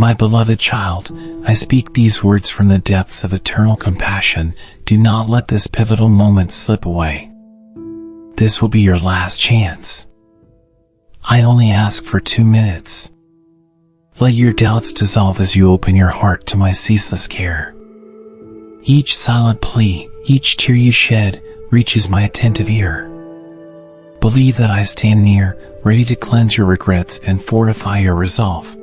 My beloved child, I speak these words from the depths of eternal compassion. Do not let this pivotal moment slip away. This will be your last chance. I only ask for 2 minutes. Let your doubts dissolve as you open your heart to my ceaseless care. Each silent plea, each tear you shed, reaches my attentive ear. Believe that I stand near, ready to cleanse your regrets and fortify your resolve.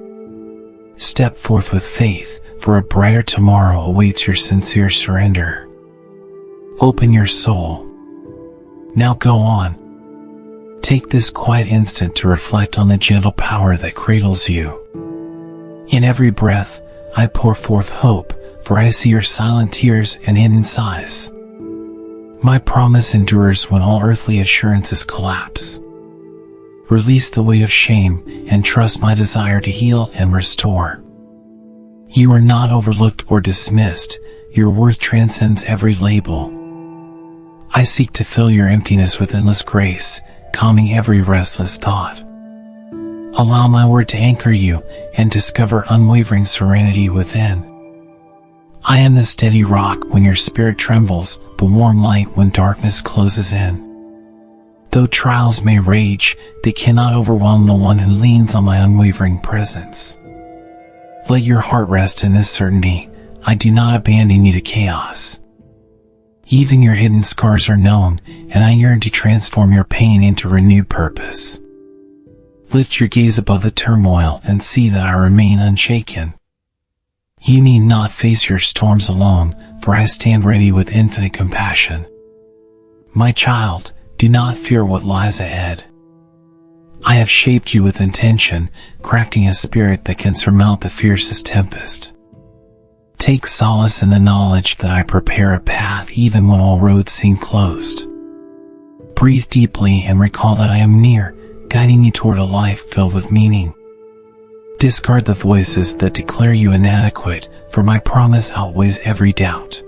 Step forth with faith, for a brighter tomorrow awaits your sincere surrender. Open your soul. Now go on. Take this quiet instant to reflect on the gentle power that cradles you. In every breath, I pour forth hope, for I see your silent tears and hidden sighs. My promise endures when all earthly assurances collapse. Release the weight of shame and trust my desire to heal and restore. You are not overlooked or dismissed. Your worth transcends every label. I seek to fill your emptiness with endless grace, calming every restless thought. Allow my word to anchor you and discover unwavering serenity within. I am the steady rock when your spirit trembles, the warm light when darkness closes in. Though trials may rage, they cannot overwhelm the one who leans on my unwavering presence. Let your heart rest in this certainty: I do not abandon you to chaos. Even your hidden scars are known, and I yearn to transform your pain into renewed purpose. Lift your gaze above the turmoil and see that I remain unshaken. You need not face your storms alone, for I stand ready with infinite compassion. My child, do not fear what lies ahead. I have shaped you with intention, crafting a spirit that can surmount the fiercest tempest. Take solace in the knowledge that I prepare a path even when all roads seem closed. Breathe deeply and recall that I am near, guiding you toward a life filled with meaning. Discard the voices that declare you inadequate, for my promise outweighs every doubt.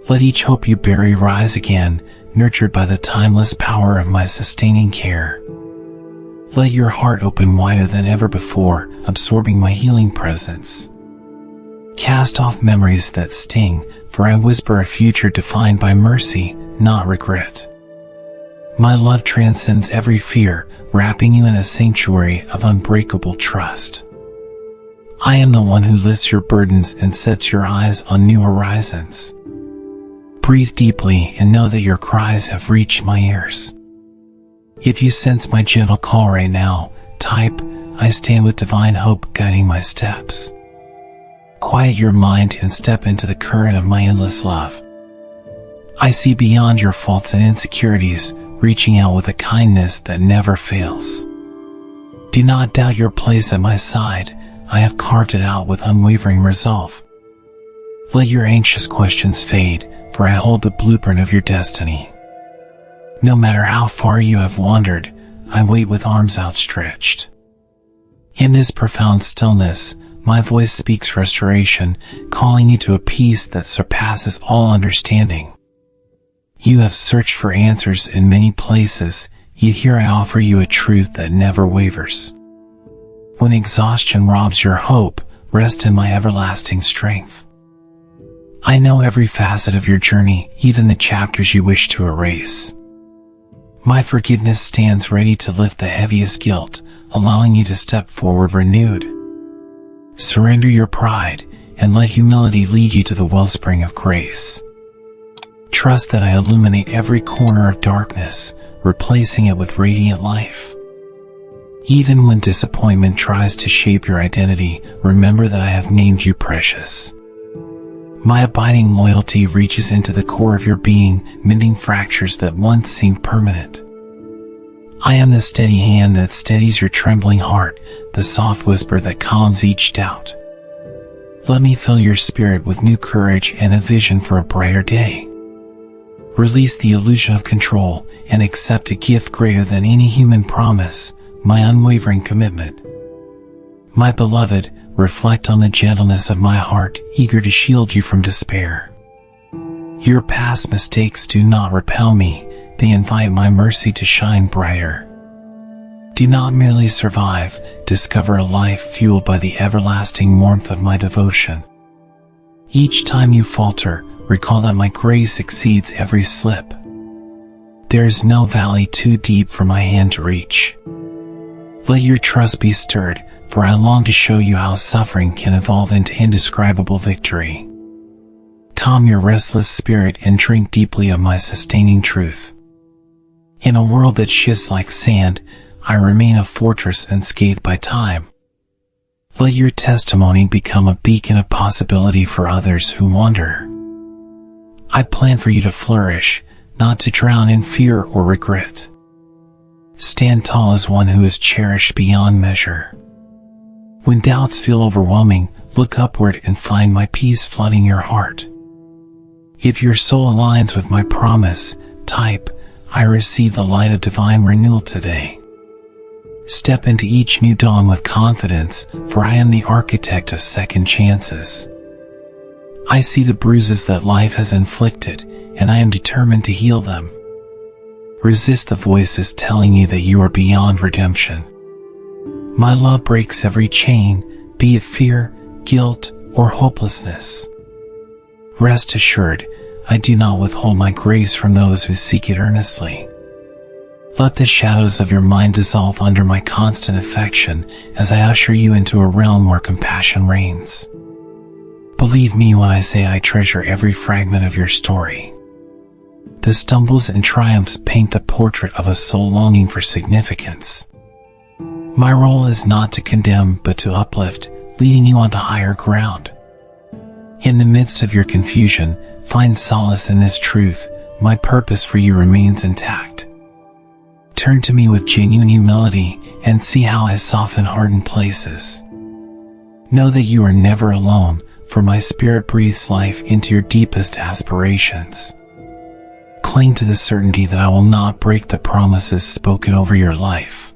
Let each hope you bury rise again, nurtured by the timeless power of my sustaining care. Let your heart open wider than ever before, absorbing my healing presence. Cast off memories that sting, for I whisper a future defined by mercy, not regret. My love transcends every fear, wrapping you in a sanctuary of unbreakable trust. I am the one who lifts your burdens and sets your eyes on new horizons. Breathe deeply and know that your cries have reached my ears. If you sense my gentle call right now, type, I stand with divine hope guiding my steps. Quiet your mind and step into the current of my endless love. I see beyond your faults and insecurities, reaching out with a kindness that never fails. Do not doubt your place at my side. I have carved it out with unwavering resolve. Let your anxious questions fade, for I hold the blueprint of your destiny. No matter how far you have wandered, I wait with arms outstretched. In this profound stillness, my voice speaks restoration, calling you to a peace that surpasses all understanding. You have searched for answers in many places, yet here I offer you a truth that never wavers. When exhaustion robs your hope, rest in my everlasting strength. I know every facet of your journey, even the chapters you wish to erase. My forgiveness stands ready to lift the heaviest guilt, allowing you to step forward renewed. Surrender your pride, and let humility lead you to the wellspring of grace. Trust that I illuminate every corner of darkness, replacing it with radiant life. Even when disappointment tries to shape your identity, remember that I have named you precious. My abiding loyalty reaches into the core of your being, mending fractures that once seemed permanent. I am the steady hand that steadies your trembling heart, the soft whisper that calms each doubt. Let me fill your spirit with new courage and a vision for a brighter day. Release the illusion of control and accept a gift greater than any human promise, my unwavering commitment. My beloved, reflect on the gentleness of my heart, eager to shield you from despair. Your past mistakes do not repel me, they invite my mercy to shine brighter. Do not merely survive, discover a life fueled by the everlasting warmth of my devotion. Each time you falter, recall that my grace exceeds every slip. There is no valley too deep for my hand to reach. Let your trust be stirred, for I long to show you how suffering can evolve into indescribable victory. Calm your restless spirit and drink deeply of my sustaining truth. In a world that shifts like sand, I remain a fortress unscathed by time. Let your testimony become a beacon of possibility for others who wander. I plan for you to flourish, not to drown in fear or regret. Stand tall as one who is cherished beyond measure. When doubts feel overwhelming, look upward and find my peace flooding your heart. If your soul aligns with my promise, type, I receive the light of divine renewal today. Step into each new dawn with confidence, for I am the architect of second chances. I see the bruises that life has inflicted, and I am determined to heal them. Resist the voices telling you that you are beyond redemption. My love breaks every chain, be it fear, guilt, or hopelessness. Rest assured, I do not withhold my grace from those who seek it earnestly. Let the shadows of your mind dissolve under my constant affection as I usher you into a realm where compassion reigns. Believe me when I say I treasure every fragment of your story. The stumbles and triumphs paint the portrait of a soul longing for significance. My role is not to condemn but to uplift, leading you onto higher ground. In the midst of your confusion, find solace in this truth: my purpose for you remains intact. Turn to me with genuine humility and see how I soften hardened places. Know that you are never alone, for my spirit breathes life into your deepest aspirations. Cling to the certainty that I will not break the promises spoken over your life.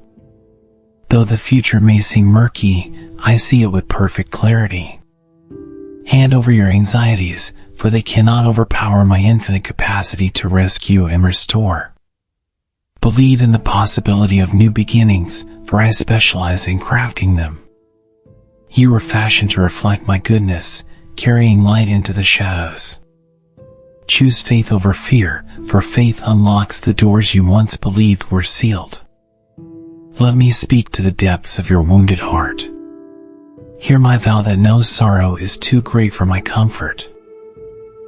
Though the future may seem murky, I see it with perfect clarity. Hand over your anxieties, for they cannot overpower my infinite capacity to rescue and restore. Believe in the possibility of new beginnings, for I specialize in crafting them. You were fashioned to reflect my goodness, carrying light into the shadows. Choose faith over fear, for faith unlocks the doors you once believed were sealed. Let me speak to the depths of your wounded heart. Hear my vow that no sorrow is too great for my comfort.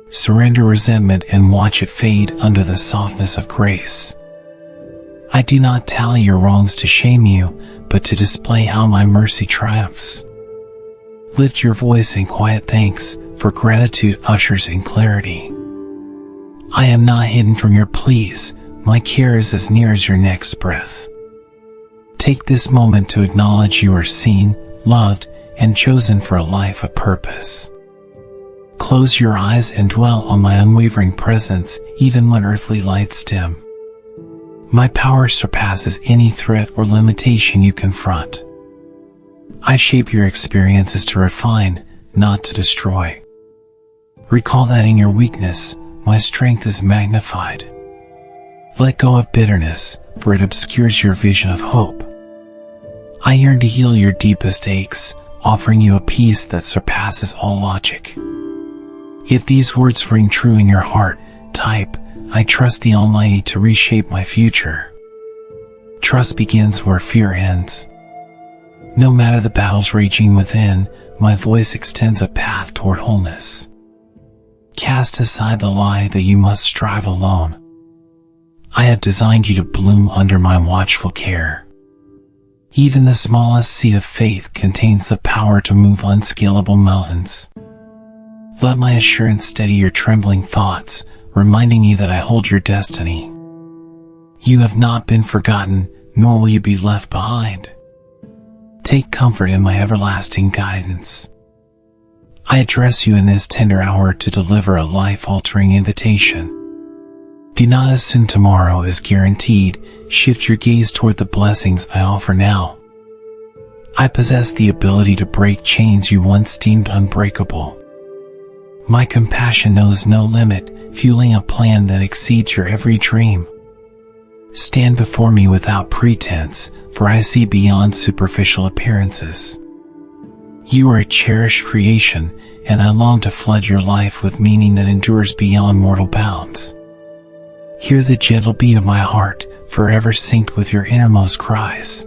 Surrender resentment and watch it fade under the softness of grace. I do not tally your wrongs to shame you, but to display how my mercy triumphs. Lift your voice in quiet thanks, for gratitude ushers in clarity. I am not hidden from your pleas, my care is as near as your next breath. Take this moment to acknowledge you are seen, loved, and chosen for a life of purpose. Close your eyes and dwell on my unwavering presence, even when earthly lights dim. My power surpasses any threat or limitation you confront. I shape your experiences to refine, not to destroy. Recall that in your weakness, my strength is magnified. Let go of bitterness, for it obscures your vision of hope. I yearn to heal your deepest aches, offering you a peace that surpasses all logic. If these words ring true in your heart, type, I trust the Almighty to reshape my future. Trust begins where fear ends. No matter the battles raging within, my voice extends a path toward wholeness. Cast aside the lie that you must strive alone. I have designed you to bloom under my watchful care. Even the smallest seed of faith contains the power to move unscalable mountains. Let my assurance steady your trembling thoughts, reminding you that I hold your destiny. You have not been forgotten, nor will you be left behind. Take comfort in my everlasting guidance. I address you in this tender hour to deliver a life-altering invitation. Do not assume tomorrow is guaranteed. Shift your gaze toward the blessings I offer now. I possess the ability to break chains you once deemed unbreakable. My compassion knows no limit, fueling a plan that exceeds your every dream. Stand before me without pretense, for I see beyond superficial appearances. You are a cherished creation, and I long to flood your life with meaning that endures beyond mortal bounds. Hear the gentle beat of my heart, forever synced with your innermost cries.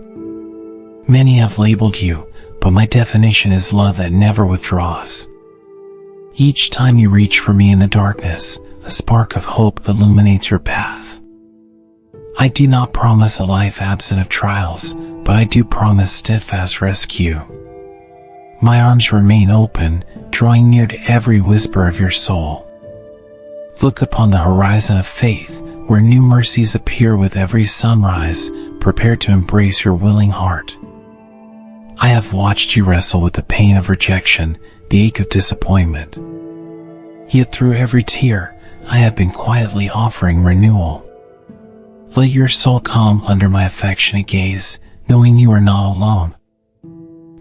Many have labeled you, but my definition is love that never withdraws. Each time you reach for me in the darkness, a spark of hope illuminates your path. I do not promise a life absent of trials, but I do promise steadfast rescue. My arms remain open, drawing near to every whisper of your soul. Look upon the horizon of faith, where new mercies appear with every sunrise, prepared to embrace your willing heart. I have watched you wrestle with the pain of rejection, the ache of disappointment. Yet through every tear, I have been quietly offering renewal. Let your soul calm under my affectionate gaze, knowing you are not alone.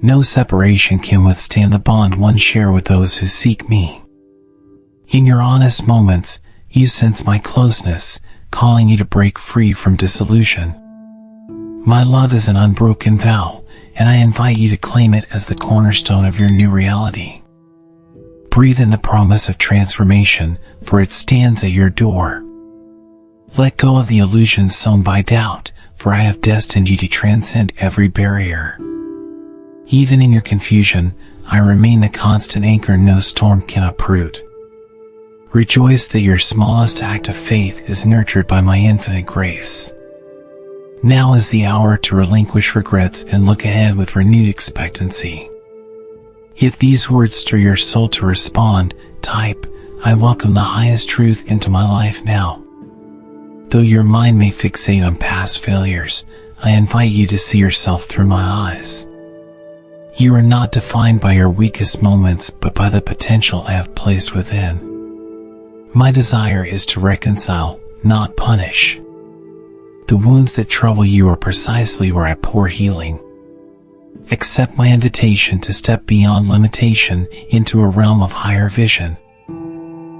No separation can withstand the bond one share with those who seek me. In your honest moments, you sense my closeness, calling you to break free from disillusion. My love is an unbroken vow, and I invite you to claim it as the cornerstone of your new reality. Breathe in the promise of transformation, for it stands at your door. Let go of the illusions sown by doubt, for I have destined you to transcend every barrier. Even in your confusion, I remain the constant anchor no storm can uproot. Rejoice that your smallest act of faith is nurtured by my infinite grace. Now is the hour to relinquish regrets and look ahead with renewed expectancy. If these words stir your soul to respond, type, I welcome the highest truth into my life now. Though your mind may fixate on past failures, I invite you to see yourself through my eyes. You are not defined by your weakest moments, but by the potential I have placed within. My desire is to reconcile, not punish. The wounds that trouble you are precisely where I pour healing. Accept my invitation to step beyond limitation into a realm of higher vision.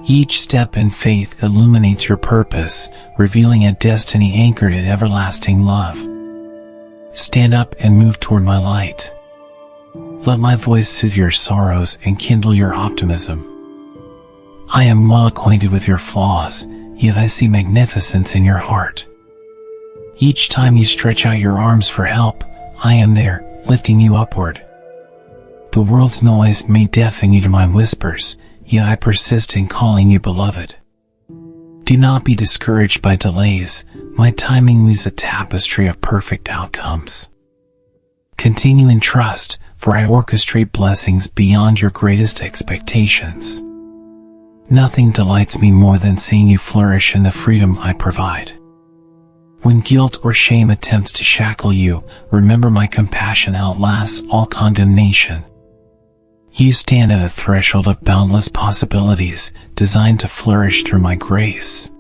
Each step in faith illuminates your purpose, revealing a destiny anchored in everlasting love. Stand up and move toward my light. Let my voice soothe your sorrows and kindle your optimism. I am well acquainted with your flaws, yet I see magnificence in your heart. Each time you stretch out your arms for help, I am there, lifting you upward. The world's noise may deafen you to my whispers, yet I persist in calling you beloved. Do not be discouraged by delays, my timing weaves a tapestry of perfect outcomes. Continue in trust, for I orchestrate blessings beyond your greatest expectations. Nothing delights me more than seeing you flourish in the freedom I provide. When guilt or shame attempts to shackle you, remember my compassion outlasts all condemnation. You stand at a threshold of boundless possibilities, designed to flourish through my grace.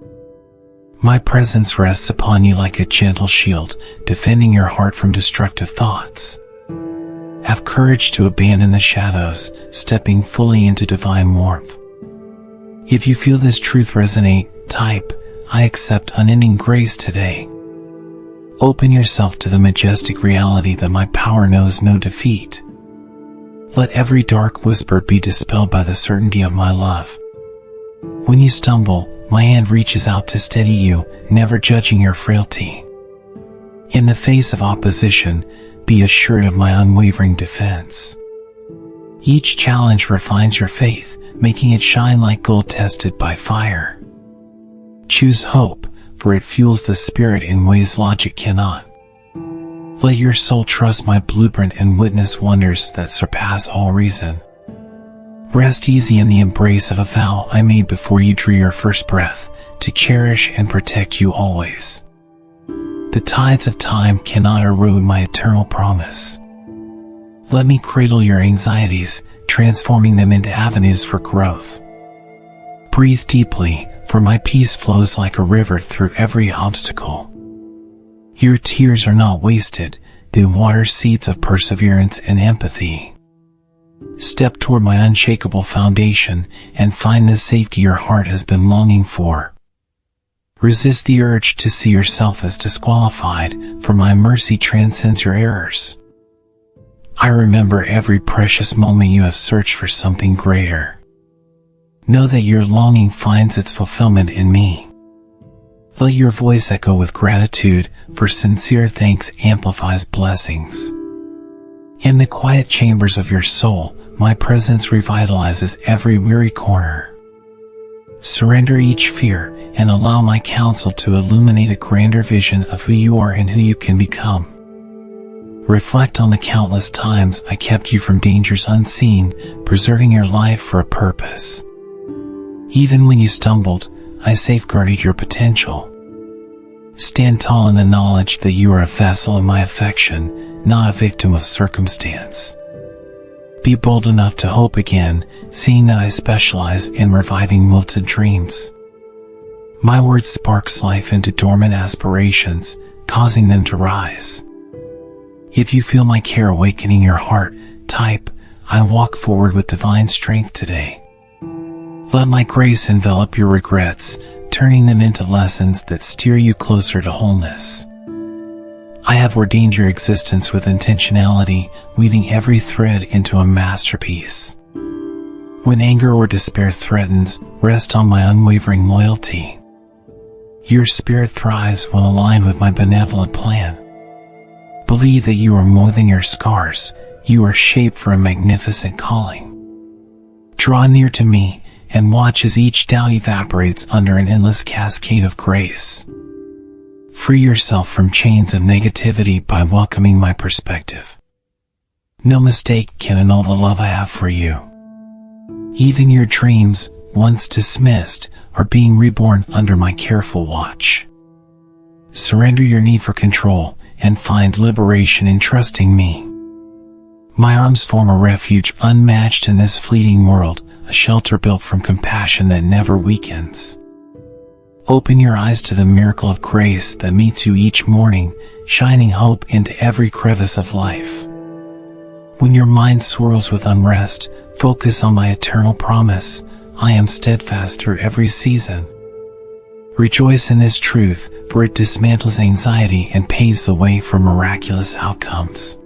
My presence rests upon you like a gentle shield, defending your heart from destructive thoughts. Have courage to abandon the shadows, stepping fully into divine warmth. If you feel this truth resonate, type, I accept unending grace today. Open yourself to the majestic reality that my power knows no defeat. Let every dark whisper be dispelled by the certainty of my love. When you stumble, my hand reaches out to steady you, never judging your frailty. In the face of opposition, be assured of my unwavering defense. Each challenge refines your faith, making it shine like gold tested by fire. Choose hope, for it fuels the spirit in ways logic cannot. Let your soul trust my blueprint and witness wonders that surpass all reason. Rest easy in the embrace of a vow I made before you drew your first breath, to cherish and protect you always. The tides of time cannot erode my eternal promise. Let me cradle your anxieties, transforming them into avenues for growth. Breathe deeply, for my peace flows like a river through every obstacle. Your tears are not wasted, they water seeds of perseverance and empathy. Step toward my unshakable foundation and find the safety your heart has been longing for. Resist the urge to see yourself as disqualified, for my mercy transcends your errors. I remember every precious moment you have searched for something greater. Know that your longing finds its fulfillment in me. Let your voice echo with gratitude, for sincere thanks amplifies blessings. In the quiet chambers of your soul, my presence revitalizes every weary corner. Surrender each fear and allow my counsel to illuminate a grander vision of who you are and who you can become. Reflect on the countless times I kept you from dangers unseen, preserving your life for a purpose. Even when you stumbled, I safeguarded your potential. Stand tall in the knowledge that you are a vessel of my affection, not a victim of circumstance. Be bold enough to hope again, seeing that I specialize in reviving wilted dreams. My word sparks life into dormant aspirations, causing them to rise. If you feel my care awakening your heart, type, I walk forward with divine strength today. Let my grace envelop your regrets, turning them into lessons that steer you closer to wholeness. I have ordained your existence with intentionality, weaving every thread into a masterpiece. When anger or despair threatens, rest on my unwavering loyalty. Your spirit thrives when aligned with my benevolent plan. Believe that you are more than your scars, you are shaped for a magnificent calling. Draw near to me, and watch as each doubt evaporates under an endless cascade of grace. Free yourself from chains of negativity by welcoming my perspective. No mistake can annul the love I have for you. Even your dreams, once dismissed, are being reborn under my careful watch. Surrender your need for control and find liberation in trusting me. My arms form a refuge unmatched in this fleeting world, a shelter built from compassion that never weakens. Open your eyes to the miracle of grace that meets you each morning, shining hope into every crevice of life. When your mind swirls with unrest, focus on my eternal promise, I am steadfast through every season. Rejoice in this truth, for it dismantles anxiety and paves the way for miraculous outcomes.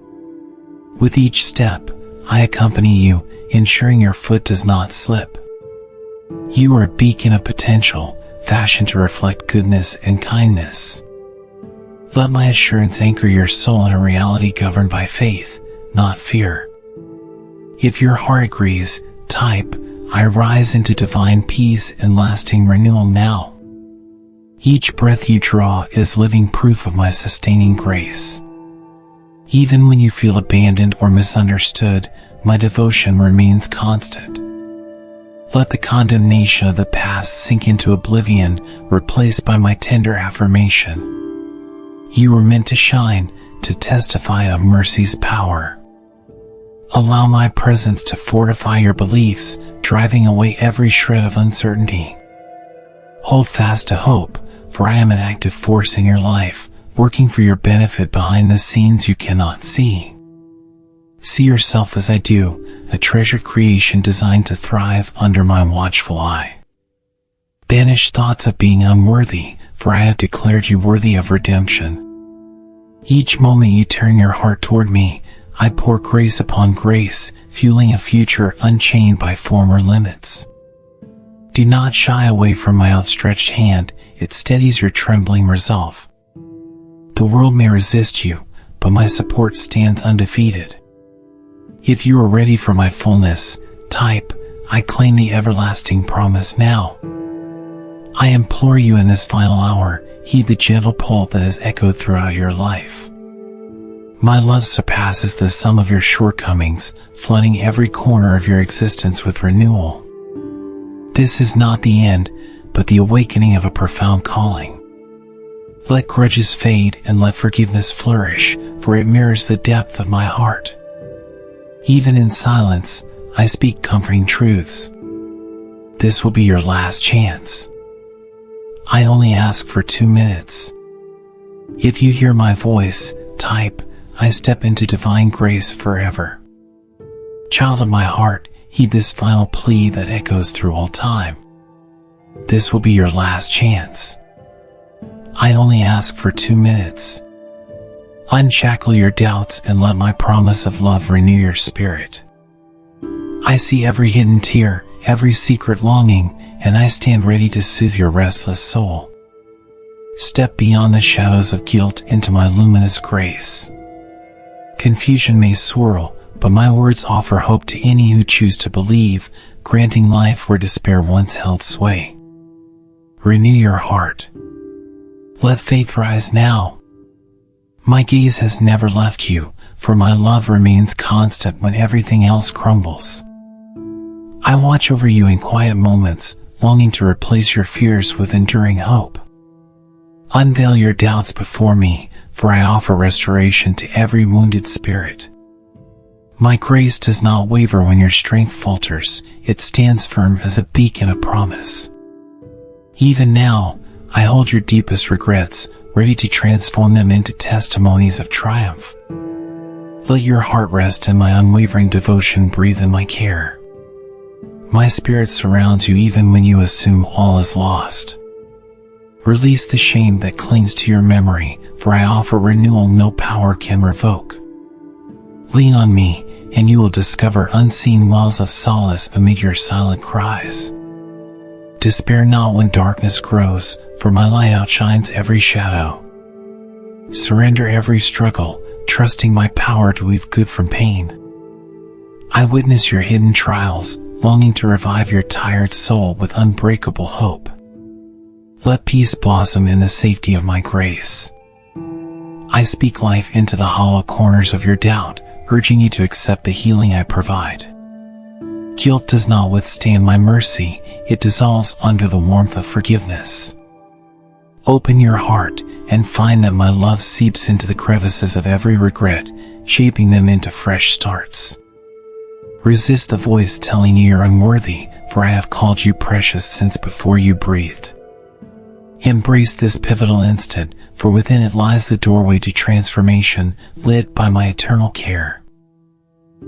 With each step, I accompany you, ensuring your foot does not slip. You are a beacon of potential, fashioned to reflect goodness and kindness. Let my assurance anchor your soul in a reality governed by faith, not fear. If your heart agrees, type, I rise into divine peace and lasting renewal now. Each breath you draw is living proof of my sustaining grace. Even when you feel abandoned or misunderstood, my devotion remains constant. Let the condemnation of the past sink into oblivion, replaced by my tender affirmation. You were meant to shine, to testify of mercy's power. Allow my presence to fortify your beliefs, driving away every shred of uncertainty. Hold fast to hope, for I am an active force in your life, working for your benefit behind the scenes you cannot see. See yourself as I do, a treasured creation designed to thrive under my watchful eye. Banish thoughts of being unworthy, for I have declared you worthy of redemption. Each moment you turn your heart toward me, I pour grace upon grace, fueling a future unchained by former limits. Do not shy away from my outstretched hand, it steadies your trembling resolve. The world may resist you, but my support stands undefeated. If you are ready for my fullness, type, I claim the everlasting promise now. I implore you in this final hour, heed the gentle pull that has echoed throughout your life. My love surpasses the sum of your shortcomings, flooding every corner of your existence with renewal. This is not the end, but the awakening of a profound calling. Let grudges fade and let forgiveness flourish, for it mirrors the depth of my heart. Even in silence, I speak comforting truths. This will be your last chance. I only ask for 2 minutes. If you hear my voice, type, I step into divine grace forever. Child of my heart, heed this final plea that echoes through all time. This will be your last chance. I only ask for 2 minutes. Unshackle your doubts and let my promise of love renew your spirit. I see every hidden tear, every secret longing, and I stand ready to soothe your restless soul. Step beyond the shadows of guilt into my luminous grace. Confusion may swirl, but my words offer hope to any who choose to believe, granting life where despair once held sway. Renew your heart. Let faith rise now. My gaze has never left you, for my love remains constant when everything else crumbles. I watch over you in quiet moments, longing to replace your fears with enduring hope. Unveil your doubts before me, for I offer restoration to every wounded spirit. My grace does not waver when your strength falters, it stands firm as a beacon of promise. Even now, I hold your deepest regrets, ready to transform them into testimonies of triumph. Let your heart rest in my unwavering devotion, breathe in my care. My spirit surrounds you even when you assume all is lost. Release the shame that clings to your memory, for I offer renewal no power can revoke. Lean on me, and you will discover unseen wells of solace amid your silent cries. Despair not when darkness grows, for my light outshines every shadow. Surrender every struggle, trusting my power to weave good from pain. I witness your hidden trials, longing to revive your tired soul with unbreakable hope. Let peace blossom in the safety of my grace. I speak life into the hollow corners of your doubt, urging you to accept the healing I provide. Guilt does not withstand my mercy, it dissolves under the warmth of forgiveness. Open your heart and find that my love seeps into the crevices of every regret, shaping them into fresh starts. Resist the voice telling you you're unworthy, for I have called you precious since before you breathed. Embrace this pivotal instant, for within it lies the doorway to transformation, lit by my eternal care.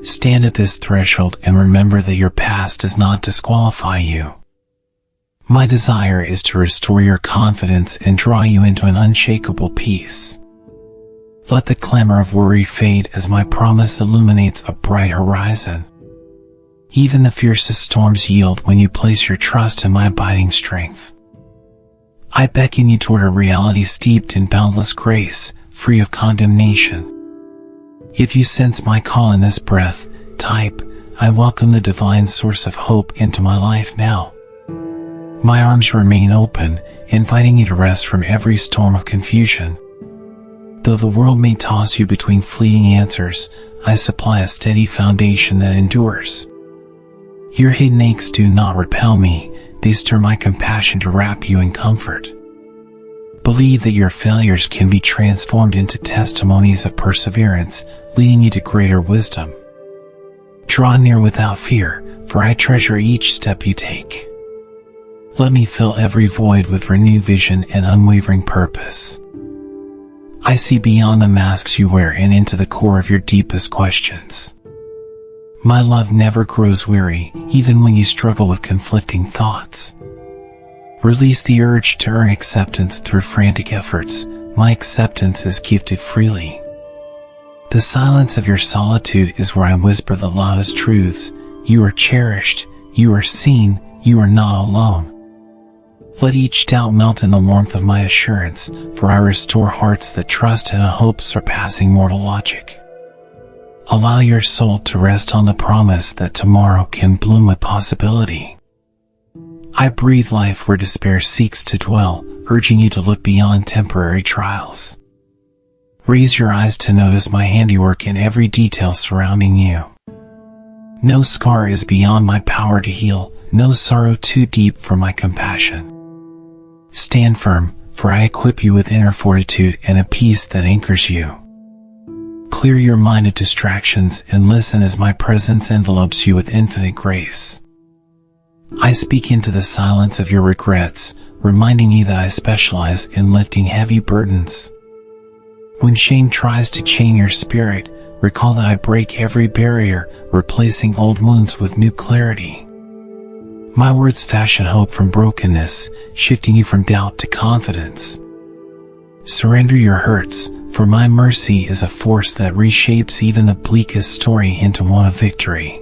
Stand at this threshold and remember that your past does not disqualify you. My desire is to restore your confidence and draw you into an unshakable peace. Let the clamor of worry fade as my promise illuminates a bright horizon. Even the fiercest storms yield when you place your trust in my abiding strength. I beckon you toward a reality steeped in boundless grace, free of condemnation. If you sense my call in this breath, type, I welcome the divine source of hope into my life now. My arms remain open, inviting you to rest from every storm of confusion. Though the world may toss you between fleeting answers, I supply a steady foundation that endures. Your hidden aches do not repel me, they stir my compassion to wrap you in comfort. Believe that your failures can be transformed into testimonies of perseverance, leading you to greater wisdom. Draw near without fear, for I treasure each step you take. Let me fill every void with renewed vision and unwavering purpose. I see beyond the masks you wear and into the core of your deepest questions. My love never grows weary, even when you struggle with conflicting thoughts. Release the urge to earn acceptance through frantic efforts. My acceptance is gifted freely. The silence of your solitude is where I whisper the loudest truths. You are cherished, you are seen, you are not alone. Let each doubt melt in the warmth of my assurance, for I restore hearts that trust in a hope surpassing mortal logic. Allow your soul to rest on the promise that tomorrow can bloom with possibility. I breathe life where despair seeks to dwell, urging you to look beyond temporary trials. Raise your eyes to notice my handiwork in every detail surrounding you. No scar is beyond my power to heal, no sorrow too deep for my compassion. Stand firm, for I equip you with inner fortitude and a peace that anchors you. Clear your mind of distractions and listen as my presence envelopes you with infinite grace. I speak into the silence of your regrets, reminding you that I specialize in lifting heavy burdens. When shame tries to chain your spirit, recall that I break every barrier, replacing old wounds with new clarity. My words fashion hope from brokenness, shifting you from doubt to confidence. Surrender your hurts, for my mercy is a force that reshapes even the bleakest story into one of victory.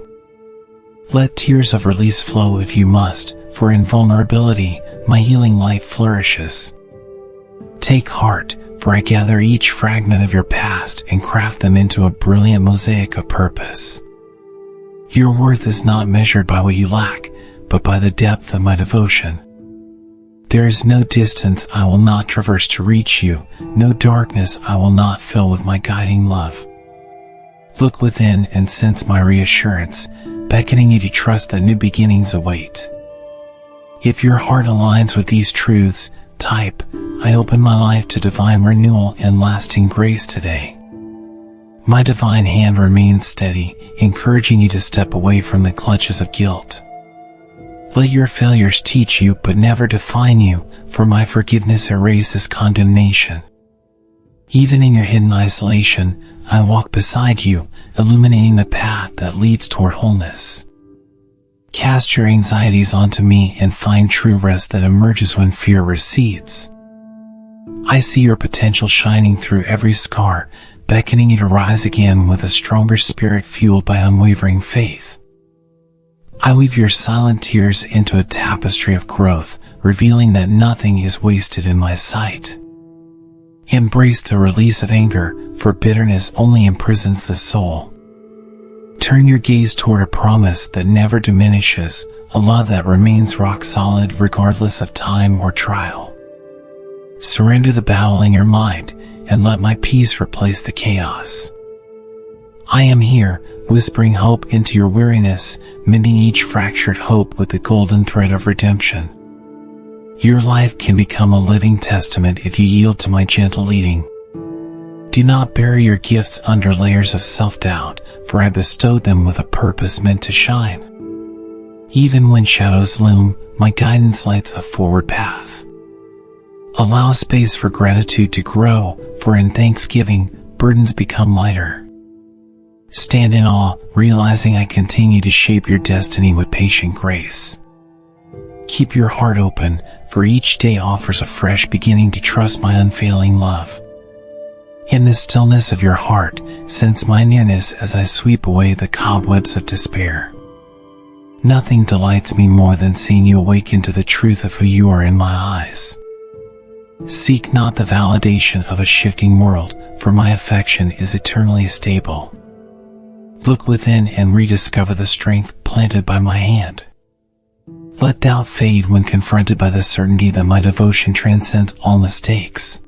Let tears of release flow if you must, for in vulnerability, my healing light flourishes. Take heart, for I gather each fragment of your past and craft them into a brilliant mosaic of purpose. Your worth is not measured by what you lack, but by the depth of my devotion. There is no distance I will not traverse to reach you, no darkness I will not fill with my guiding love. Look within and sense my reassurance, beckoning you to trust that new beginnings await. If your heart aligns with these truths, type, I open my life to divine renewal and lasting grace today. My divine hand remains steady, encouraging you to step away from the clutches of guilt. Let your failures teach you but never define you, for my forgiveness erases condemnation. Even in your hidden isolation, I walk beside you, illuminating the path that leads toward wholeness. Cast your anxieties onto me and find true rest that emerges when fear recedes. I see your potential shining through every scar, beckoning you to rise again with a stronger spirit fueled by unwavering faith. I weave your silent tears into a tapestry of growth, revealing that nothing is wasted in my sight. Embrace the release of anger, for bitterness only imprisons the soul. Turn your gaze toward a promise that never diminishes, a love that remains rock solid regardless of time or trial. Surrender the battle in your mind, and let my peace replace the chaos. I am here, whispering hope into your weariness, mending each fractured hope with the golden thread of redemption. Your life can become a living testament if you yield to my gentle leading. Do not bury your gifts under layers of self-doubt, for I bestowed them with a purpose meant to shine. Even when shadows loom, my guidance lights a forward path. Allow space for gratitude to grow, for in thanksgiving, burdens become lighter. Stand in awe, realizing I continue to shape your destiny with patient grace. Keep your heart open, for each day offers a fresh beginning to trust my unfailing love. In the stillness of your heart, sense my nearness as I sweep away the cobwebs of despair. Nothing delights me more than seeing you awaken to the truth of who you are in my eyes. Seek not the validation of a shifting world, for my affection is eternally stable. Look within and rediscover the strength planted by my hand. Let doubt fade when confronted by the certainty that my devotion transcends all mistakes.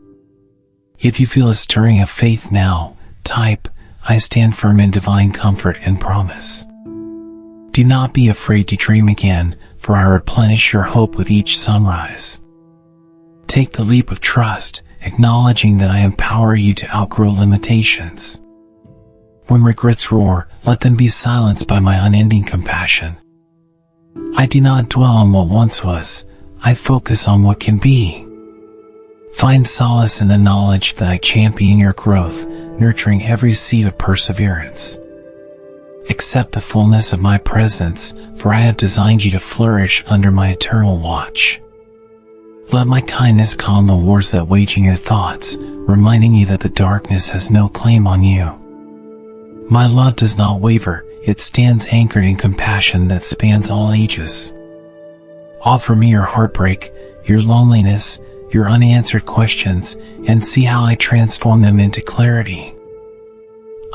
If you feel a stirring of faith now, type, I stand firm in divine comfort and promise. Do not be afraid to dream again, for I replenish your hope with each sunrise. Take the leap of trust, acknowledging that I empower you to outgrow limitations. When regrets roar, let them be silenced by my unending compassion. I do not dwell on what once was, I focus on what can be. Find solace in the knowledge that I champion your growth, nurturing every seed of perseverance. Accept the fullness of my presence, for I have designed you to flourish under my eternal watch. Let my kindness calm the wars that wage in your thoughts, reminding you that the darkness has no claim on you. My love does not waver, it stands anchored in compassion that spans all ages. Offer me your heartbreak, your loneliness, your unanswered questions, and see how I transform them into clarity.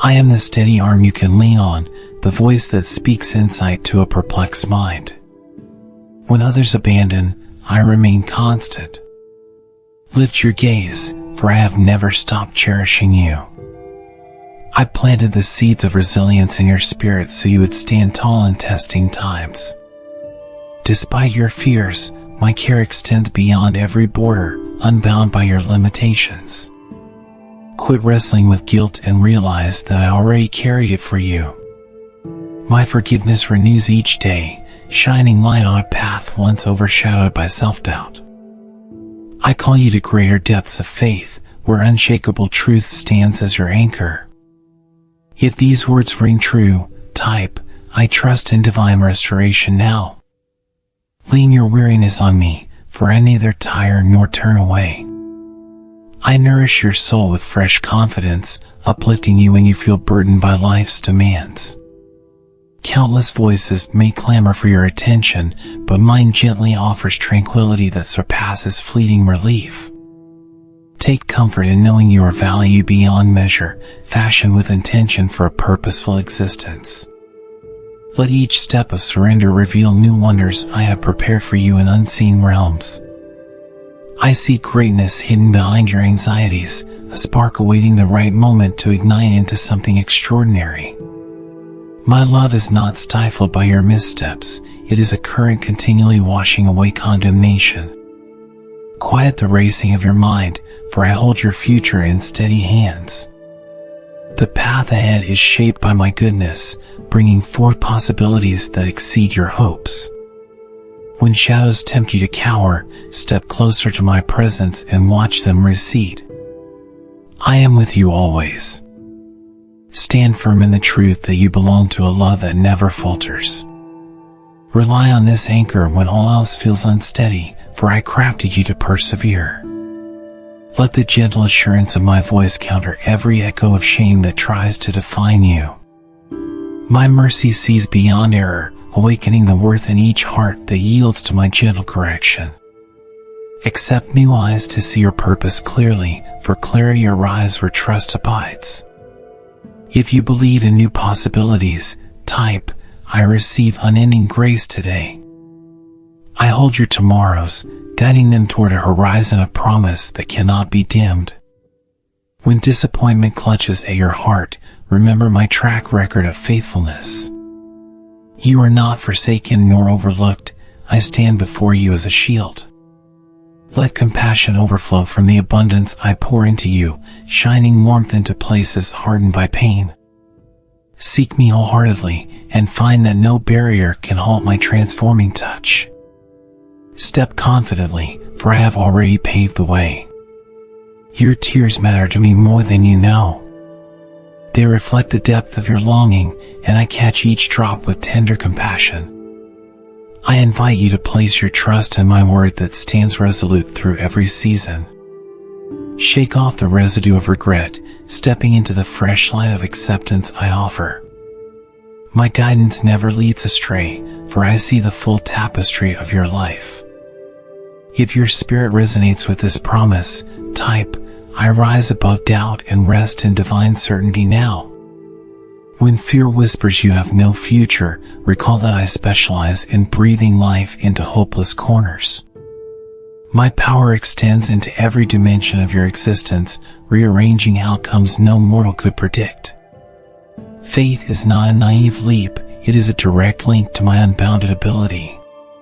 I am the steady arm you can lean on, the voice that speaks insight to a perplexed mind. When others abandon, I remain constant. Lift your gaze, for I have never stopped cherishing you. I planted the seeds of resilience in your spirit so you would stand tall in testing times. Despite your fears, my care extends beyond every border, unbound by your limitations. Quit wrestling with guilt and realize that I already carried it for you. My forgiveness renews each day, shining light on a path once overshadowed by self-doubt. I call you to greater depths of faith, where unshakable truth stands as your anchor. If these words ring true, type, I trust in divine restoration now. Lean your weariness on me, for I neither tire nor turn away. I nourish your soul with fresh confidence, uplifting you when you feel burdened by life's demands. Countless voices may clamor for your attention, but mine gently offers tranquility that surpasses fleeting relief. Take comfort in knowing you are valued beyond measure, fashioned with intention for a purposeful existence. Let each step of surrender reveal new wonders I have prepared for you in unseen realms. I see greatness hidden behind your anxieties, a spark awaiting the right moment to ignite into something extraordinary. My love is not stifled by your missteps, it is a current continually washing away condemnation. Quiet the racing of your mind, for I hold your future in steady hands. The path ahead is shaped by my goodness, bringing forth possibilities that exceed your hopes. When shadows tempt you to cower, step closer to my presence and watch them recede. I am with you always. Stand firm in the truth that you belong to a love that never falters. Rely on this anchor when all else feels unsteady, for I crafted you to persevere. Let the gentle assurance of my voice counter every echo of shame that tries to define you. My mercy sees beyond error, awakening the worth in each heart that yields to my gentle correction. Accept new eyes to see your purpose clearly, for clarity arrives where trust abides. If you believe in new possibilities, type, I receive unending grace today. I hold your tomorrows, guiding them toward a horizon of promise that cannot be dimmed. When disappointment clutches at your heart, remember my track record of faithfulness. You are not forsaken nor overlooked, I stand before you as a shield. Let compassion overflow from the abundance I pour into you, shining warmth into places hardened by pain. Seek me wholeheartedly, and find that no barrier can halt my transforming touch. Step confidently, for I have already paved the way. Your tears matter to me more than you know. They reflect the depth of your longing, and I catch each drop with tender compassion. I invite you to place your trust in my word that stands resolute through every season. Shake off the residue of regret, stepping into the fresh light of acceptance I offer. My guidance never leads astray, for I see the full tapestry of your life. If your spirit resonates with this promise, type, I rise above doubt and rest in divine certainty now. When fear whispers you have no future, recall that I specialize in breathing life into hopeless corners. My power extends into every dimension of your existence, rearranging outcomes no mortal could predict. Faith is not a naive leap, it is a direct link to my unbounded ability.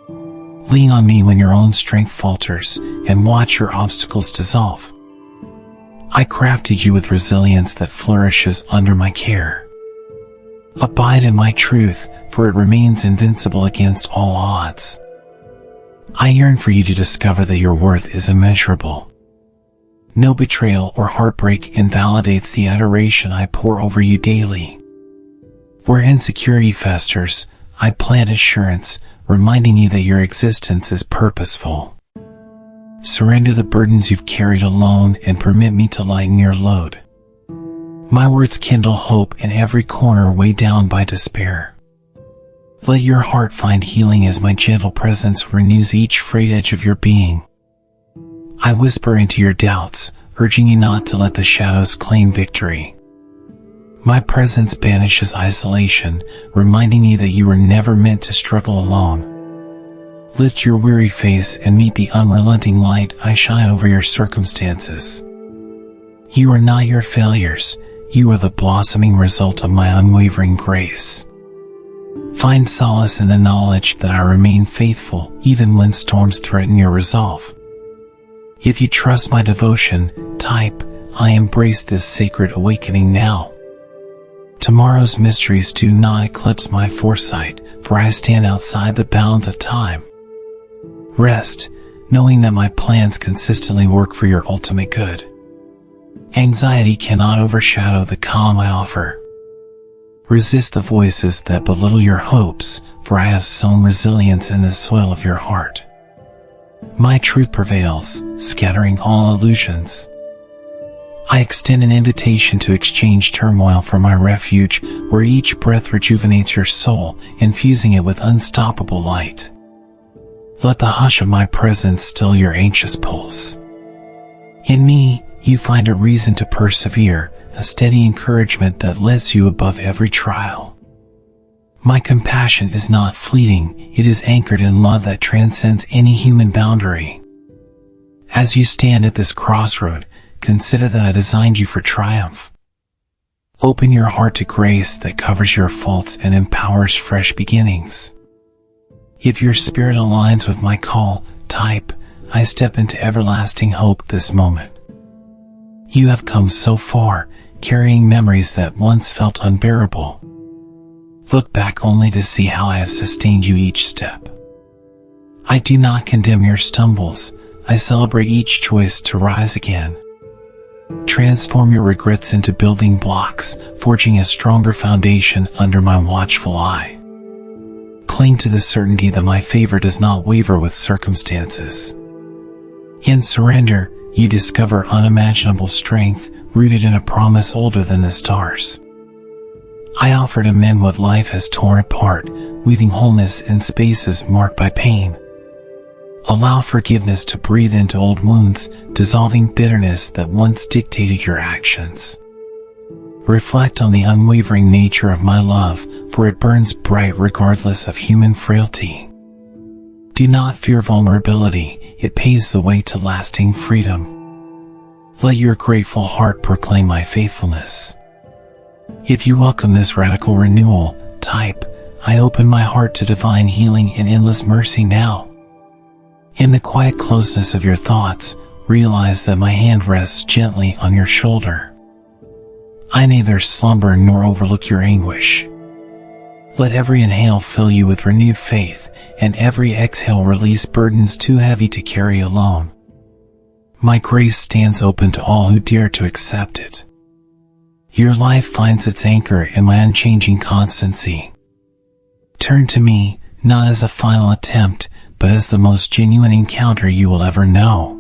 Lean on me when your own strength falters, and watch your obstacles dissolve. I crafted you with resilience that flourishes under my care. Abide in my truth, for it remains invincible against all odds. I yearn for you to discover that your worth is immeasurable. No betrayal or heartbreak invalidates the adoration I pour over you daily. Where insecurity festers, I plant assurance, reminding you that your existence is purposeful. Surrender the burdens you've carried alone and permit me to lighten your load. My words kindle hope in every corner weighed down by despair. Let your heart find healing as my gentle presence renews each frayed edge of your being. I whisper into your doubts, urging you not to let the shadows claim victory. My presence banishes isolation, reminding you that you were never meant to struggle alone. Lift your weary face and meet the unrelenting light I shine over your circumstances. You are not your failures. You are the blossoming result of my unwavering grace. Find solace in the knowledge that I remain faithful even when storms threaten your resolve. If you trust my devotion, type, I embrace this sacred awakening now. Tomorrow's mysteries do not eclipse my foresight, for I stand outside the bounds of time. Rest, knowing that my plans consistently work for your ultimate good. Anxiety cannot overshadow the calm I offer. Resist the voices that belittle your hopes, for I have sown resilience in the soil of your heart. My truth prevails, scattering all illusions. I extend an invitation to exchange turmoil for my refuge, where each breath rejuvenates your soul, infusing it with unstoppable light. Let the hush of my presence still your anxious pulse. In me, you find a reason to persevere, a steady encouragement that lifts you above every trial. My compassion is not fleeting, it is anchored in love that transcends any human boundary. As you stand at this crossroad, consider that I designed you for triumph. Open your heart to grace that covers your faults and empowers fresh beginnings. If your spirit aligns with my call, type, I step into everlasting hope this moment. You have come so far, carrying memories that once felt unbearable. Look back only to see how I have sustained you each step. I do not condemn your stumbles, I celebrate each choice to rise again. Transform your regrets into building blocks, forging a stronger foundation under my watchful eye. Cling to the certainty that my favor does not waver with circumstances. In surrender, you discover unimaginable strength, rooted in a promise older than the stars. I offer to mend what life has torn apart, weaving wholeness in spaces marked by pain. Allow forgiveness to breathe into old wounds, dissolving bitterness that once dictated your actions. Reflect on the unwavering nature of my love, for it burns bright regardless of human frailty. Do not fear vulnerability, it paves the way to lasting freedom. Let your grateful heart proclaim my faithfulness. If you welcome this radical renewal, type, I open my heart to divine healing and endless mercy now. In the quiet closeness of your thoughts, realize that my hand rests gently on your shoulder. I neither slumber nor overlook your anguish. Let every inhale fill you with renewed faith, and every exhale release burdens too heavy to carry alone. My grace stands open to all who dare to accept it. Your life finds its anchor in my unchanging constancy. Turn to me, not as a final attempt, but as the most genuine encounter you will ever know.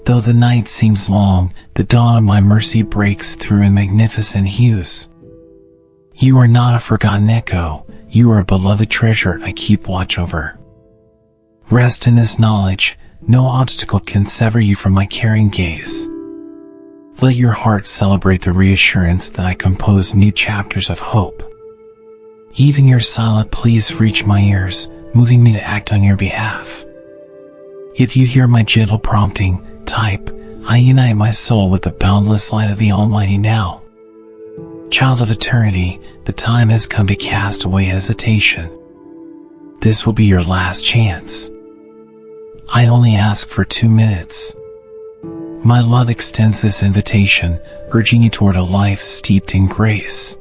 Though the night seems long, the dawn of my mercy breaks through in magnificent hues. You are not a forgotten echo, you are a beloved treasure I keep watch over. Rest in this knowledge, no obstacle can sever you from my caring gaze. Let your heart celebrate the reassurance that I compose new chapters of hope. Even your silent pleas reach my ears, moving me to act on your behalf. If you hear my gentle prompting, type, I unite my soul with the boundless light of the Almighty now. Child of eternity, the time has come to cast away hesitation. This will be your last chance. I only ask for 2 minutes. My love extends this invitation, urging you toward a life steeped in grace.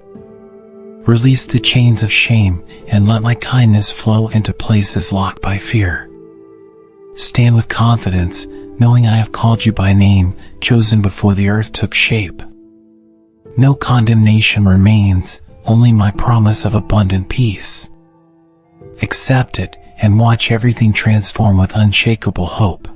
Release the chains of shame, and let my kindness flow into places locked by fear. Stand with confidence, knowing I have called you by name, chosen before the earth took shape. No condemnation remains, only my promise of abundant peace. Accept it, and watch everything transform with unshakable hope.